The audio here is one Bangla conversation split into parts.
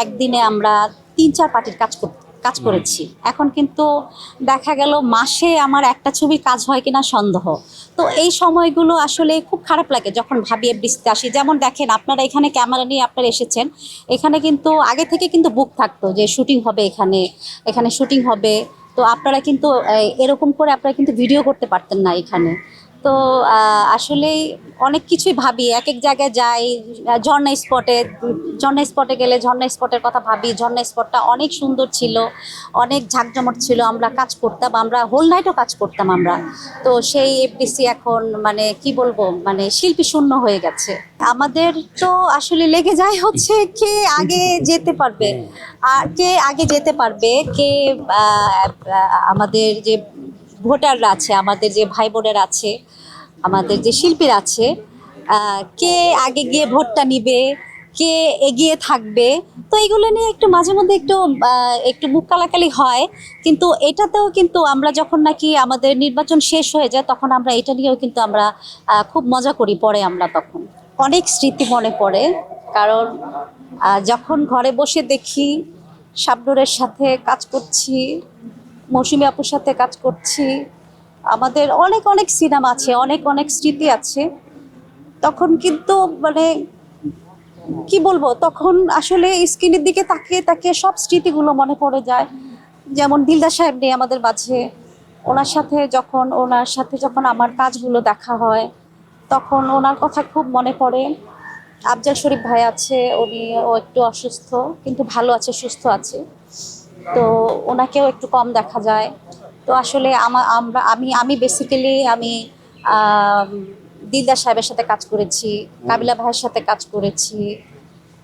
একদিনে আমরা ৩-৪ পার্টির কাজ করেছি। এখন কিন্তু দেখা গেল মাসে আমার একটা ছবির কাজ হয় কিনা সন্দেহ। তো এই সময়গুলো আসলে খুব খারাপ লাগে যখন ভাবি এফডিসিতে আসি। যেমন দেখেন আপনারা এখানে ক্যামেরা নিয়ে আপনারা এসেছেন, এখানে কিন্তু আগে থেকে কিন্তু বুক থাকতো যে শুটিং হবে এখানে, এখানে শুটিং হবে। তো আপনারা কিন্তু এরকম করে আপনারা কিন্তু ভিডিও করতে পারতেন না এখানে। তো আসলেই অনেক কিছুই ভাবি, এক এক জায়গায় যাই, ঝর্ণা স্পটে গেলে ঝর্ণা স্পটের কথা ভাবি। ঝর্ণা স্পটটা অনেক সুন্দর ছিল, অনেক ঝাঁকজমট ছিল, আমরা কাজ করতাম, আমরা হোল নাইটও কাজ করতাম আমরা। তো সেই এফডিসি এখন মানে কি বলবো, মানে শিল্পী শূন্য হয়ে গেছে। আমাদের তো আসলে লেগে যায় হচ্ছে কে আগে যেতে পারবে, আর কে আগে যেতে পারবে, কে আমাদের যে ভোটাররা আছে, আমাদের যে ভাই বোনেরা আছে, আমাদের যে শিল্পীরা আছে, কে আগে গিয়ে ভোটটা নিবে, কে এগিয়ে থাকবে। তো এইগুলো নিয়ে একটু মাঝে মধ্যে একটু বুক কালাকালি হয়। কিন্তু এটাতেও কিন্তু আমরা যখন নাকি আমাদের নির্বাচন শেষ হয়ে যায় তখন আমরা এটা নিয়েও কিন্তু আমরা খুব মজা করি পরে আমরা তখন। অনেক স্মৃতি মনে পড়ে, কারণ যখন ঘরে বসে দেখি শাবনূরের সাথে কাজ করছি, মৌসুমী আপুর সাথে কাজ করছি, আমাদের অনেক অনেক সিনেমা আছে, অনেক অনেক স্মৃতি আছে। তখন কিন্তু মানে কি বলবো, তখন আসলে স্ক্রিনের দিকে তাকিয়ে তাকিয়ে সব স্মৃতিগুলো মনে পড়ে যায়। যেমন দিলদার সাহেব নেই আমাদের মাঝে, ওনার সাথে যখন আমার কাজগুলো দেখা হয় তখন ওনার কথা খুব মনে পড়ে। আফজাল শরীফ ভাই আছে, ও একটু অসুস্থ কিন্তু ভালো আছে, সুস্থ আছে। তো ওনাকেও একটু কম দেখা যায়। তো আসলে আমি বেসিক্যালি আম, দিলদার সাহেবের সাথে কাজ করেছি, কাবিলা ভাইয়ের সাথে কাজ করেছি,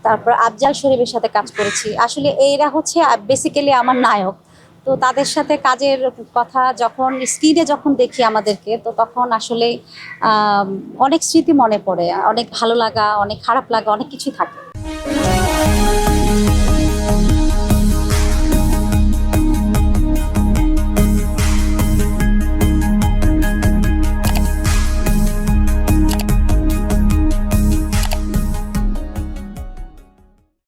তারপর আফজাল শরীফের সাথে কাজ করেছি। আসলে এরা হচ্ছে বেসিক্যালি আমার নায়ক। তো তাদের সাথে কাজের কথা যখন স্ক্রিনে যখন দেখি আমাদেরকে, তো তখন আসলে অনেক স্মৃতি মনে পড়ে, অনেক ভালো লাগা, অনেক খারাপ লাগা, অনেক কিছুই থাকে।